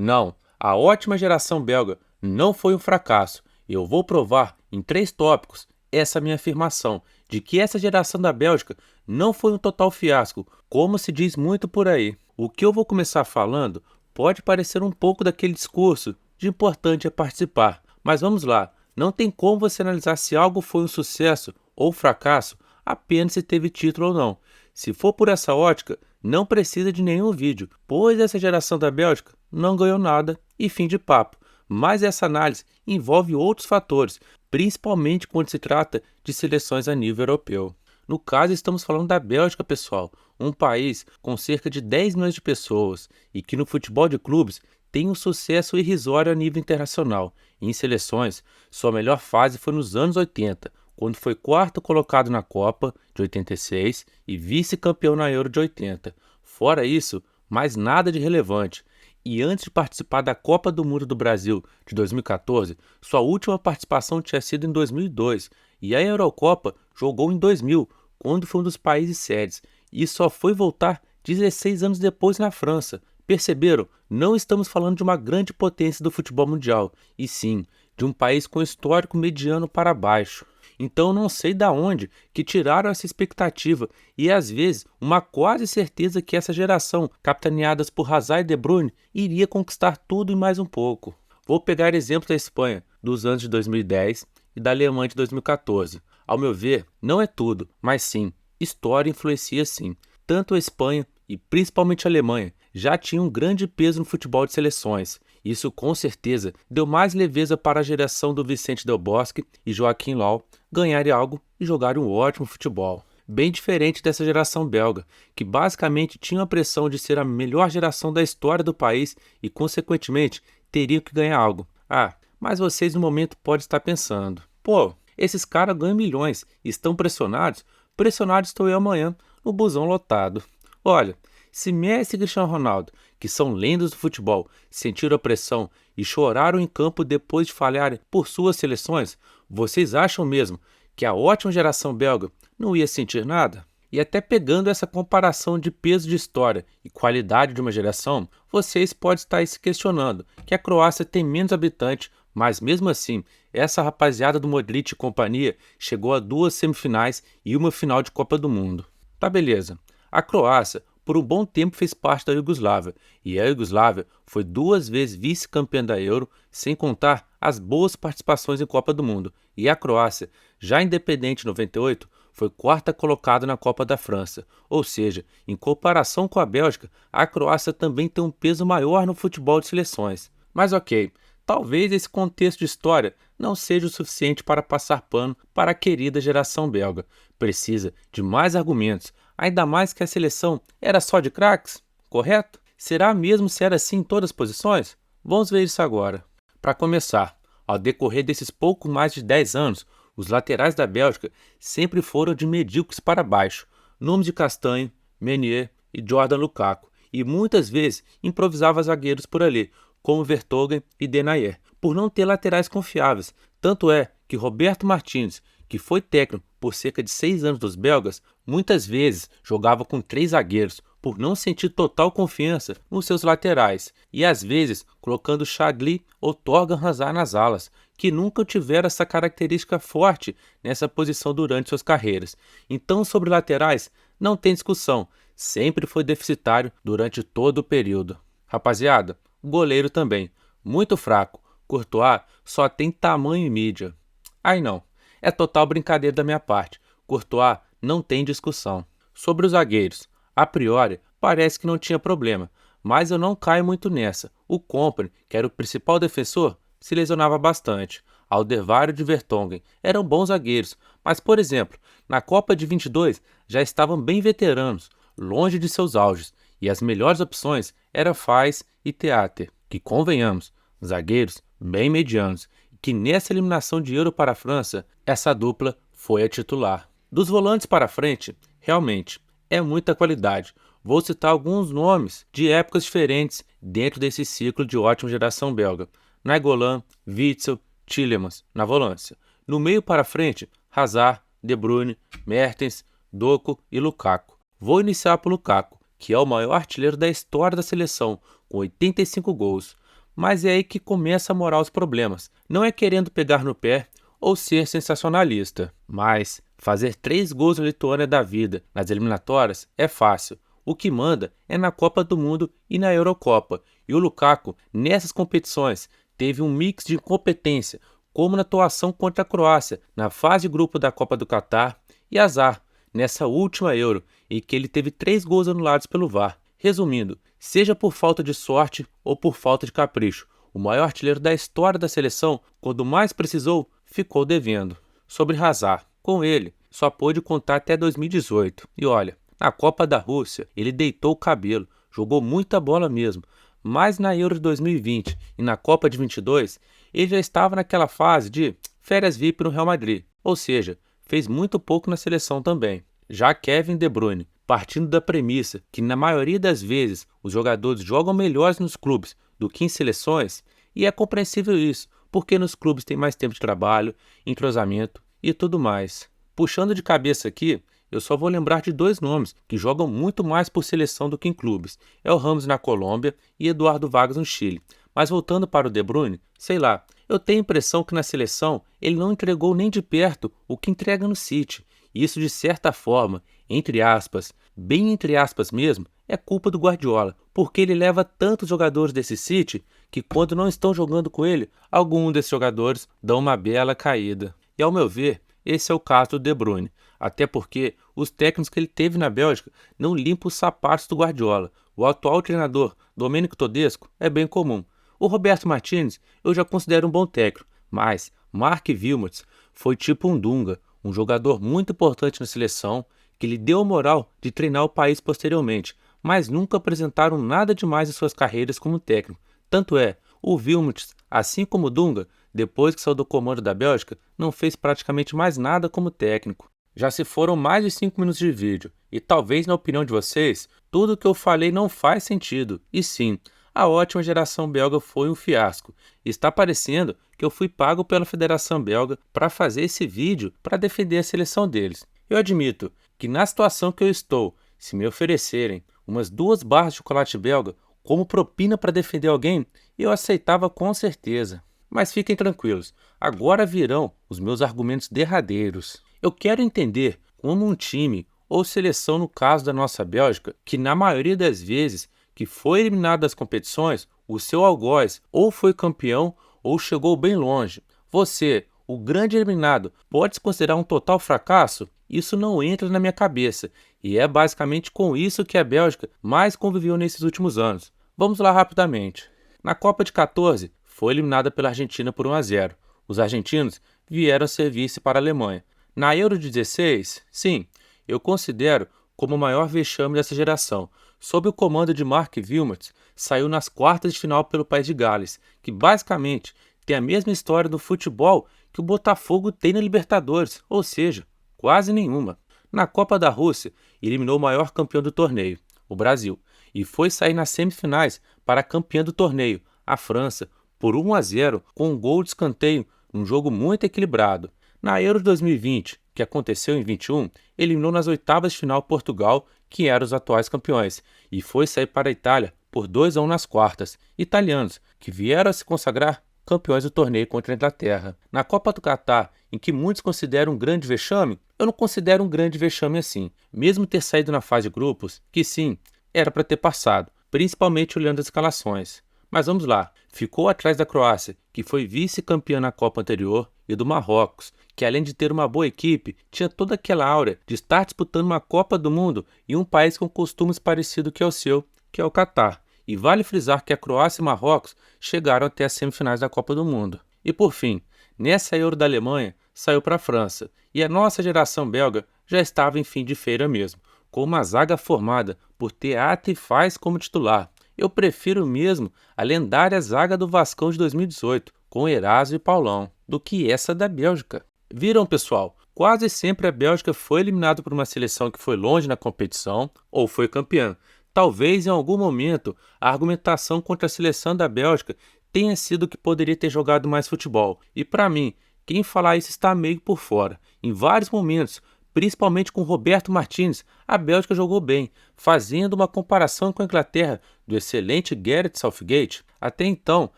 Não, a ótima geração belga não foi um fracasso. Eu vou provar em 3 tópicos essa minha afirmação de que essa geração da Bélgica não foi um total fiasco, como se diz muito por aí. O que eu vou começar falando pode parecer um pouco daquele discurso de importante é participar, mas vamos lá, não tem como você analisar se algo foi um sucesso ou fracasso apenas se teve título ou não. Se for por essa ótica, não precisa de nenhum vídeo, pois essa geração da Bélgica não ganhou nada e fim de papo. Mas essa análise envolve outros fatores, principalmente quando se trata de seleções a nível europeu. No caso, estamos falando da Bélgica, pessoal, um país com cerca de 10 milhões de pessoas e que no futebol de clubes tem um sucesso irrisório a nível internacional. Em seleções, sua melhor fase foi nos anos 80, quando foi quarto colocado na Copa de 86 e vice-campeão na Euro de 80. Fora isso, mais nada de relevante. E antes de participar da Copa do Mundo do Brasil de 2014, sua última participação tinha sido em 2002, e a Eurocopa jogou em 2000, quando foi um dos países sedes, e só foi voltar 16 anos depois na França. Perceberam? Não estamos falando de uma grande potência do futebol mundial, e sim de um país com histórico mediano para baixo. Então não sei da onde que tiraram essa expectativa e às vezes uma quase certeza que essa geração, capitaneadas por Hazard e De Bruyne, iria conquistar tudo e mais um pouco. Vou pegar exemplos da Espanha dos anos de 2010 e da Alemanha de 2014. Ao meu ver, não é tudo, mas sim, história influencia sim. Tanto a Espanha e principalmente a Alemanha já tinham um grande peso no futebol de seleções. Isso com certeza deu mais leveza para a geração do Vicente Del Bosque e Joaquim Löw ganharem algo e jogarem um ótimo futebol. Bem diferente dessa geração belga, que basicamente tinha a pressão de ser a melhor geração da história do país e, consequentemente, teriam que ganhar algo. Ah, mas vocês no momento podem estar pensando: pô, esses caras ganham milhões e estão pressionados? Pressionado estou eu amanhã no busão lotado. Olha, se Messi e Cristiano Ronaldo, que são lendas do futebol, sentiram a pressão e choraram em campo depois de falharem por suas seleções, vocês acham mesmo que a ótima geração belga não ia sentir nada? E até pegando essa comparação de peso de história e qualidade de uma geração, vocês podem estar se questionando que a Croácia tem menos habitantes, mas mesmo assim, essa rapaziada do Modric e companhia chegou a 2 semifinais e uma final de Copa do Mundo. Tá, beleza. A Croácia por um bom tempo fez parte da Iugoslávia, e a Iugoslávia foi 2 vezes vice-campeã da Euro, sem contar as boas participações em Copa do Mundo. E a Croácia, já independente em 98, foi quarta colocada na Copa da França. Ou seja, em comparação com a Bélgica, a Croácia também tem um peso maior no futebol de seleções. Mas ok, talvez esse contexto de história não seja o suficiente para passar pano para a querida geração belga. Precisa de mais argumentos, ainda mais que a seleção era só de craques, correto? Será mesmo se era assim em todas as posições? Vamos ver isso agora. Para começar, ao decorrer desses pouco mais de 10 anos, os laterais da Bélgica sempre foram de medíocres para baixo, nomes de Castanho, Meunier e Jordan Lukaku, e muitas vezes improvisava zagueiros por ali, como Vertonghen e Denayer, por não ter laterais confiáveis. Tanto é que Roberto Martínez, que foi técnico por cerca de 6 anos dos belgas, muitas vezes jogava com 3 zagueiros, por não sentir total confiança nos seus laterais, e às vezes colocando Chadli ou Thorgan Hazard nas alas, que nunca tiveram essa característica forte nessa posição durante suas carreiras. Então, sobre laterais, não tem discussão, sempre foi deficitário durante todo o período. Rapaziada, o goleiro também, muito fraco. Courtois só tem tamanho e mídia. Aí não, é total brincadeira da minha parte. Courtois não tem discussão. Sobre os zagueiros, a priori parece que não tinha problema, mas eu não caio muito nessa. O Kompany, que era o principal defensor, se lesionava bastante. Alderweireld e Vertonghen eram bons zagueiros, mas por exemplo, na Copa de 22 já estavam bem veteranos, longe de seus auges, e as melhores opções eram Fais e Theater, que convenhamos, zagueiros bem medianos, e que nessa eliminação de Euro para a França, essa dupla foi a titular. Dos volantes para frente, realmente, é muita qualidade. Vou citar alguns nomes de épocas diferentes dentro desse ciclo de ótima geração belga. Nainggolan, Witsel, Tielemans, na volância. No meio para frente, Hazard, De Bruyne, Mertens, Doku e Lukaku. Vou iniciar por Lukaku, que é o maior artilheiro da história da seleção, com 85 gols. Mas é aí que começa a morar os problemas. Não é querendo pegar no pé ou ser sensacionalista, mas fazer 3 gols na Lituânia da vida nas eliminatórias é fácil. O que manda é na Copa do Mundo e na Eurocopa. E o Lukaku, nessas competições, teve um mix de incompetência, como na atuação contra a Croácia, na fase de grupo da Copa do Catar, e azar, nessa última Euro, em que ele teve 3 gols anulados pelo VAR. Resumindo, seja por falta de sorte ou por falta de capricho, o maior artilheiro da história da seleção, quando mais precisou, ficou devendo. Sobre Hazard, com ele, só pôde contar até 2018. E olha, na Copa da Rússia, ele deitou o cabelo, jogou muita bola mesmo, mas na Euro de 2020 e na Copa de 22, ele já estava naquela fase de férias VIP no Real Madrid, ou seja, fez muito pouco na seleção também. Já Kevin De Bruyne, partindo da premissa que na maioria das vezes os jogadores jogam melhores nos clubes do que em seleções, e é compreensível isso, porque nos clubes tem mais tempo de trabalho, entrosamento e tudo mais. Puxando de cabeça aqui, eu só vou lembrar de 2 nomes que jogam muito mais por seleção do que em clubes. É o Ramos na Colômbia e Eduardo Vargas no Chile. Mas voltando para o De Bruyne, sei lá, eu tenho a impressão que na seleção ele não entregou nem de perto o que entrega no City. E isso de certa forma, entre aspas, bem entre aspas mesmo, é culpa do Guardiola, porque ele leva tantos jogadores desse City que quando não estão jogando com ele, algum desses jogadores dão uma bela caída. E ao meu ver, esse é o caso do De Bruyne, até porque os técnicos que ele teve na Bélgica não limpam os sapatos do Guardiola. O atual treinador, Domenico Tedesco, é bem comum. O Roberto Martinez eu já considero um bom técnico, mas Mark Wilmots foi tipo um Dunga, um jogador muito importante na seleção, que lhe deu a moral de treinar o país posteriormente, mas nunca apresentaram nada demais em suas carreiras como técnico. Tanto é, o Wilmots, assim como o Dunga, depois que saiu do comando da Bélgica, não fez praticamente mais nada como técnico. Já se foram mais de 5 minutos de vídeo, e talvez na opinião de vocês, tudo o que eu falei não faz sentido, e sim, a ótima geração belga foi um fiasco. Está parecendo que eu fui pago pela Federação Belga para fazer esse vídeo para defender a seleção deles. Eu admito que na situação que eu estou, se me oferecerem umas 2 barras de chocolate belga como propina para defender alguém, eu aceitava com certeza. Mas fiquem tranquilos, agora virão os meus argumentos derradeiros. Eu quero entender como um time ou seleção no caso da nossa Bélgica, que na maioria das vezes que foi eliminado das competições, o seu algoz ou foi campeão ou chegou bem longe. Você, o grande eliminado, pode se considerar um total fracasso? Isso não entra na minha cabeça, e é basicamente com isso que a Bélgica mais conviveu nesses últimos anos. Vamos lá rapidamente. Na Copa de 14, foi eliminada pela Argentina por 1-0. Os argentinos vieram a ser vice para a Alemanha. Na Euro de 16, sim, eu considero como o maior vexame dessa geração. Sob o comando de Mark Wilmots, saiu nas quartas de final pelo país de Gales, que basicamente tem a mesma história do futebol que o Botafogo tem na Libertadores, ou seja, quase nenhuma. Na Copa da Rússia, eliminou o maior campeão do torneio, o Brasil, e foi sair nas semifinais para a campeã do torneio, a França, por 1-0 com um gol de escanteio, num jogo muito equilibrado. Na Euro de 2020, que aconteceu em 21, eliminou nas oitavas de final Portugal, que eram os atuais campeões, e foi sair para a Itália por 2-1 nas quartas. Italianos, que vieram a se consagrar campeões do torneio contra a Inglaterra. Na Copa do Catar, em que muitos consideram um grande vexame, eu não considero um grande vexame assim, mesmo ter saído na fase de grupos, que sim, era para ter passado, principalmente olhando as escalações. Mas vamos lá, ficou atrás da Croácia, que foi vice-campeã na Copa anterior, e do Marrocos, que além de ter uma boa equipe, tinha toda aquela áurea de estar disputando uma Copa do Mundo em um país com costumes parecidos que é o seu, que é o Catar. E vale frisar que a Croácia e Marrocos chegaram até as semifinais da Copa do Mundo. E por fim, nessa Euro da Alemanha, saiu para a França, e a nossa geração belga já estava em fim de feira mesmo, com uma zaga formada por Teat e Faz como titular. Eu prefiro mesmo a lendária zaga do Vascão de 2018, com Eraso e Paulão, do que essa da Bélgica. Viram, pessoal? Quase sempre a Bélgica foi eliminada por uma seleção que foi longe na competição ou foi campeã. Talvez em algum momento a argumentação contra a seleção da Bélgica tenha sido que poderia ter jogado mais futebol. E para mim, quem falar isso está meio por fora. Em vários momentos, principalmente com Roberto Martinez, a Bélgica jogou bem, fazendo uma comparação com a Inglaterra do excelente Gareth Southgate, até então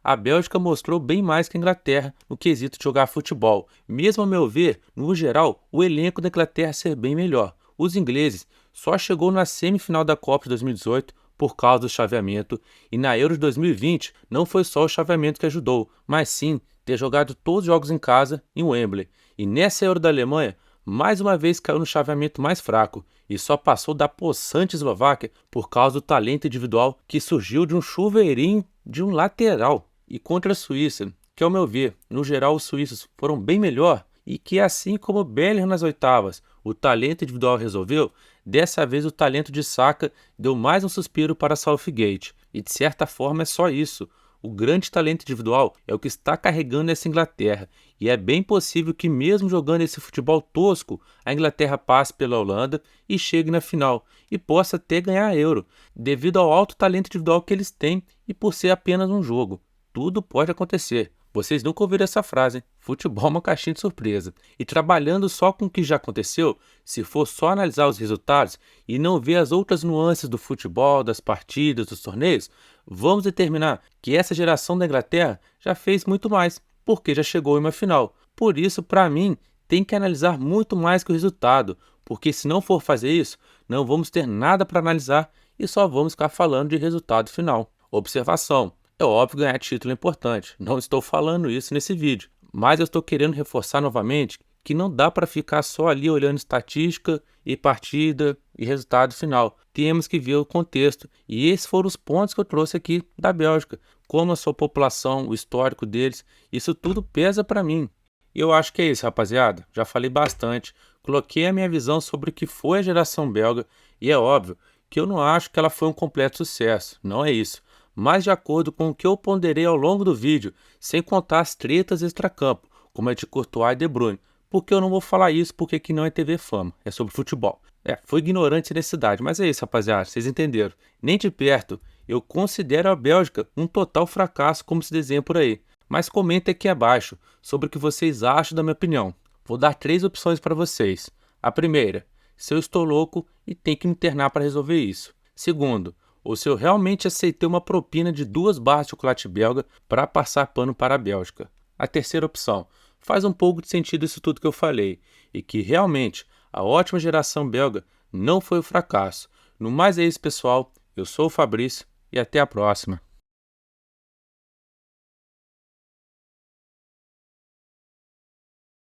a Bélgica mostrou bem mais que a Inglaterra no quesito de jogar futebol, mesmo a meu ver, no geral, o elenco da Inglaterra ser bem melhor. Os ingleses só chegou na semifinal da Copa de 2018 por causa do chaveamento, e na Euro de 2020 não foi só o chaveamento que ajudou, mas sim ter jogado todos os jogos em casa em Wembley. E nessa Euro da Alemanha, mais uma vez caiu no chaveamento mais fraco e só passou da possante Eslováquia por causa do talento individual que surgiu de um chuveirinho de um lateral. E contra a Suíça, que ao meu ver, no geral os suíços foram bem melhor e que assim como o Bellingham nas oitavas, o talento individual resolveu, dessa vez o talento de Saka deu mais um suspiro para Southgate. E de certa forma é só isso. O grande talento individual é o que está carregando essa Inglaterra, e é bem possível que mesmo jogando esse futebol tosco, a Inglaterra passe pela Holanda e chegue na final, e possa até ganhar a Euro, devido ao alto talento individual que eles têm e por ser apenas um jogo. Tudo pode acontecer. Vocês nunca ouviram essa frase, hein? Futebol é uma caixinha de surpresa. E trabalhando só com o que já aconteceu, se for só analisar os resultados e não ver as outras nuances do futebol, das partidas, dos torneios, vamos determinar que essa geração da Inglaterra já fez muito mais, porque já chegou em uma final. Por isso, para mim, tem que analisar muito mais que o resultado, porque se não for fazer isso, não vamos ter nada para analisar e só vamos ficar falando de resultado final. Observação. É óbvio que ganhar título é importante, não estou falando isso nesse vídeo, mas eu estou querendo reforçar novamente que não dá para ficar só ali olhando estatística e partida e resultado final. Temos que ver o contexto, e esses foram os pontos que eu trouxe aqui da Bélgica, como a sua população, o histórico deles, isso tudo pesa para mim. E eu acho que é isso, rapaziada, já falei bastante, coloquei a minha visão sobre o que foi a geração belga, e é óbvio que eu não acho que ela foi um completo sucesso, não é isso. Mas de acordo com o que eu ponderei ao longo do vídeo, sem contar as tretas extracampo, como a de Courtois e De Bruyne, porque eu não vou falar isso porque aqui não é TV Fama, é sobre futebol. Foi ignorante nessa idade, mas é isso, rapaziada, vocês entenderam. Nem de perto, eu considero a Bélgica um total fracasso como se desenha por aí. Mas comentem aqui abaixo sobre o que vocês acham da minha opinião. Vou dar 3 opções para vocês. A primeira, se eu estou louco e tenho que me internar para resolver isso. Segundo, ou se eu realmente aceitei uma propina de 2 barras de chocolate belga para passar pano para a Bélgica. A terceira opção, faz um pouco de sentido isso tudo que eu falei, e que realmente a ótima geração belga não foi um fracasso. No mais é isso, pessoal, eu sou o Fabrício e até a próxima.